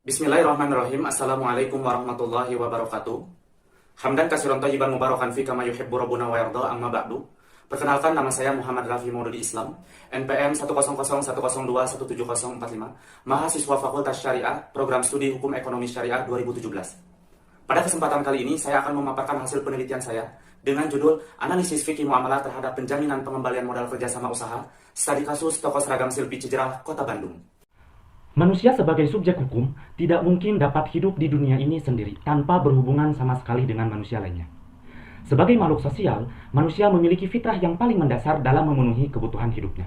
Bismillahirrahmanirrahim. Assalamualaikum warahmatullahi wabarakatuh. Hamdan kasiran thayyiban mubarakan fi kama yuhibbu rabbuna wa yarda, amma ba'du. Perkenalkan, nama saya Muhammad Rafi Maududi Islam, NPM 10010017045, mahasiswa Fakultas Syariah, Program Studi Hukum Ekonomi Syariah 2017. Pada kesempatan kali ini, saya akan memaparkan hasil penelitian saya dengan judul Analisis Fikih Muamalah terhadap Penjaminan Pengembalian Modal Kerjasama Usaha, Studi Kasus Toko Seragam Silpi Cijerah, Kota Bandung. Manusia sebagai subjek hukum tidak mungkin dapat hidup di dunia ini sendiri tanpa berhubungan sama sekali dengan manusia lainnya. Sebagai makhluk sosial, manusia memiliki fitrah yang paling mendasar dalam memenuhi kebutuhan hidupnya.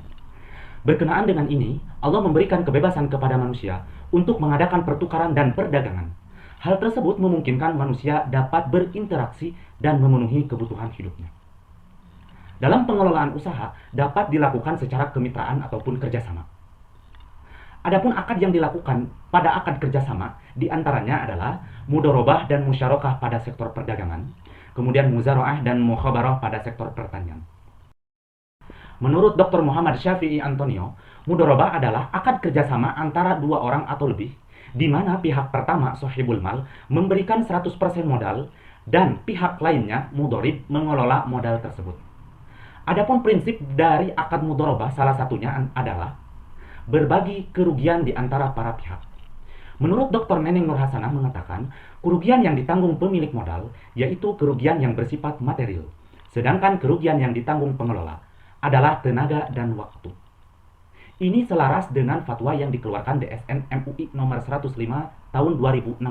Berkenaan dengan ini, Allah memberikan kebebasan kepada manusia untuk mengadakan pertukaran dan perdagangan. Hal tersebut memungkinkan manusia dapat berinteraksi dan memenuhi kebutuhan hidupnya. Dalam pengelolaan usaha dapat dilakukan secara kemitraan ataupun kerjasama. Adapun akad yang dilakukan pada akad kerjasama diantaranya adalah mudorobah dan musyarakah pada sektor perdagangan, kemudian muzaroah dan mukhabarah pada sektor pertanian. Menurut Dr. Muhammad Syafi'i Antonio, mudorobah adalah akad kerjasama antara dua orang atau lebih, di mana pihak pertama sahibul mal memberikan 100% modal dan pihak lainnya mudorib mengelola modal tersebut. Adapun prinsip dari akad mudorobah salah satunya adalah berbagi kerugian di antara para pihak. Menurut Dr. Neneng Nur Hasanah mengatakan, kerugian yang ditanggung pemilik modal yaitu kerugian yang bersifat material, sedangkan kerugian yang ditanggung pengelola adalah tenaga dan waktu. Ini selaras dengan fatwa yang dikeluarkan DSN MUI nomor 105 tahun 2016,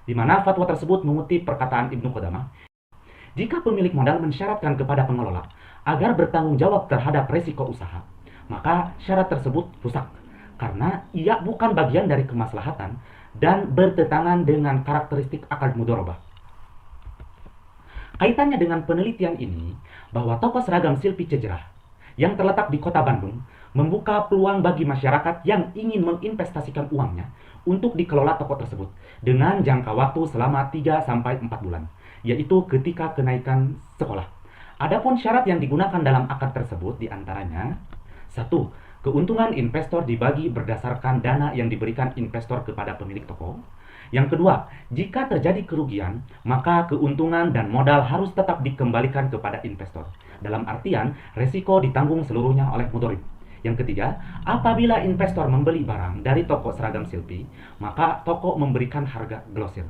di mana fatwa tersebut mengutip perkataan Ibnu Qudamah, jika pemilik modal mensyaratkan kepada pengelola agar bertanggung jawab terhadap resiko usaha, maka syarat tersebut rusak karena ia bukan bagian dari kemaslahatan dan bertentangan dengan karakteristik akad mudorobah. Kaitannya dengan penelitian ini, bahwa toko seragam Silpi Cijerah yang terletak di Kota Bandung membuka peluang bagi masyarakat yang ingin menginvestasikan uangnya untuk dikelola toko tersebut dengan jangka waktu selama 3-4 bulan, yaitu ketika kenaikan sekolah. Adapun syarat yang digunakan dalam akad tersebut diantaranya: 1. Keuntungan investor dibagi berdasarkan dana yang diberikan investor kepada pemilik toko. Yang kedua, jika terjadi kerugian, maka keuntungan dan modal harus tetap dikembalikan kepada investor. Dalam artian, resiko ditanggung seluruhnya oleh mudorib. Yang ketiga, apabila investor membeli barang dari toko seragam Silpi, maka toko memberikan harga glosir.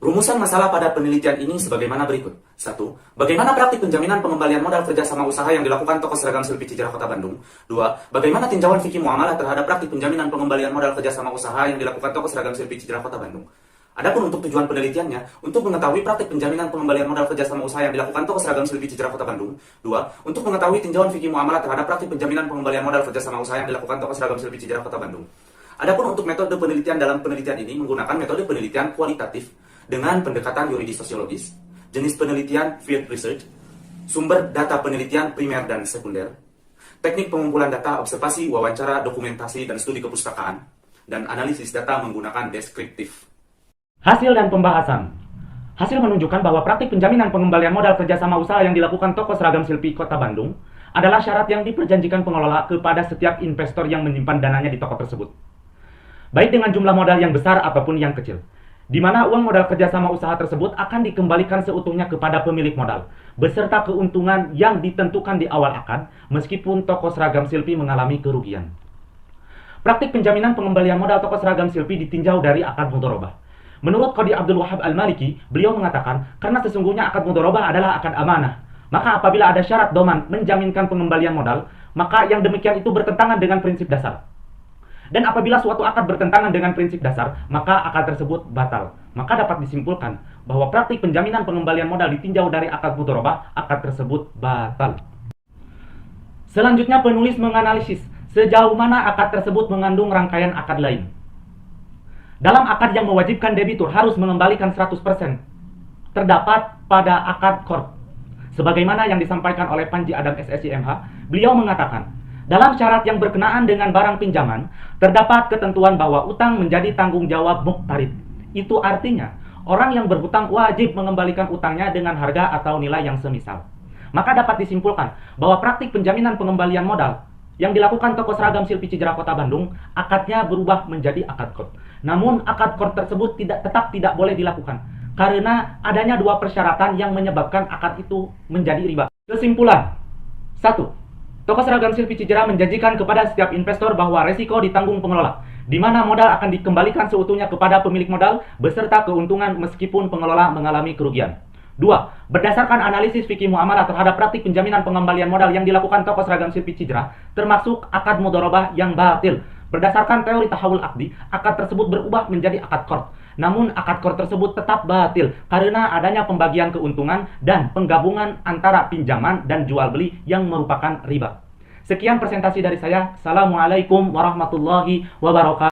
Rumusan masalah pada penelitian ini sebagaimana berikut. 1. Bagaimana praktik penjaminan pengembalian modal kerjasama usaha yang dilakukan toko seragam Silpi Cijerah Kota Bandung? 2. Bagaimana tinjauan fikih muamalah terhadap praktik penjaminan pengembalian modal kerjasama usaha yang dilakukan toko seragam Silpi Cijerah Kota Bandung? Adapun untuk tujuan penelitiannya, untuk mengetahui praktik penjaminan pengembalian modal kerjasama usaha yang dilakukan toko seragam Silpi Cijerah Kota Bandung. 2. Untuk mengetahui tinjauan fikih muamalah terhadap praktik penjaminan pengembalian modal kerjasama usaha yang dilakukan toko seragam Silpi Cijerah Kota Bandung. Adapun untuk metode penelitian dalam penelitian ini menggunakan metode penelitian kualitatif dengan pendekatan yuridis sosiologis, jenis penelitian field research, sumber data penelitian primer dan sekunder, teknik pengumpulan data, observasi, wawancara, dokumentasi, dan studi kepustakaan, dan analisis data menggunakan deskriptif. Hasil dan pembahasan. Hasil menunjukkan bahwa praktik penjaminan pengembalian modal kerjasama usaha yang dilakukan toko seragam Silpi Kota Bandung adalah syarat yang diperjanjikan pengelola kepada setiap investor yang menyimpan dananya di toko tersebut, baik dengan jumlah modal yang besar ataupun yang kecil, di mana uang modal kerjasama usaha tersebut akan dikembalikan seutuhnya kepada pemilik modal, beserta keuntungan yang ditentukan di awal akad, meskipun toko seragam Silpi mengalami kerugian. Praktik penjaminan pengembalian modal toko seragam Silpi ditinjau dari akad mudorobah. Menurut Qadhi Abdul Wahab Al-Maliki, beliau mengatakan, karena sesungguhnya akad mudorobah adalah akad amanah, maka apabila ada syarat doman menjaminkan pengembalian modal, maka yang demikian itu bertentangan dengan prinsip dasar. Dan apabila suatu akad bertentangan dengan prinsip dasar, maka akad tersebut batal. Maka dapat disimpulkan bahwa praktik penjaminan pengembalian modal ditinjau dari akad mudorobah, akad tersebut batal. Selanjutnya penulis menganalisis sejauh mana akad tersebut mengandung rangkaian akad lain. Dalam akad yang mewajibkan debitur harus mengembalikan 100%, terdapat pada akad qard Sebagaimana yang disampaikan oleh Panji Adam SSI MH, beliau mengatakan, dalam syarat yang berkenaan dengan barang pinjaman, terdapat ketentuan bahwa utang menjadi tanggung jawab muqtarid. Itu artinya, orang yang berhutang wajib mengembalikan utangnya dengan harga atau nilai yang semisal. Maka dapat disimpulkan bahwa praktik penjaminan pengembalian modal yang dilakukan toko seragam Silpi Cijera Kota Bandung, akadnya berubah menjadi akad qard. Namun, akad qard tersebut tetap tidak boleh dilakukan, karena adanya dua persyaratan yang menyebabkan akad itu menjadi riba. Kesimpulan, 1. Toko seragam Silpi Cijera menjanjikan kepada setiap investor bahwa resiko ditanggung pengelola, di mana modal akan dikembalikan seutuhnya kepada pemilik modal beserta keuntungan meskipun pengelola mengalami kerugian. 2. Berdasarkan analisis fikih muamalah terhadap praktik penjaminan pengembalian modal yang dilakukan toko seragam Silpi Cijera, termasuk akad mudharabah yang batil. Berdasarkan teori tahawul akdi, akad tersebut berubah menjadi akad qard. Namun akad qard tersebut tetap batil karena adanya pembagian keuntungan dan penggabungan antara pinjaman dan jual beli yang merupakan riba. Sekian presentasi dari saya. Assalamualaikum warahmatullahi wabarakatuh.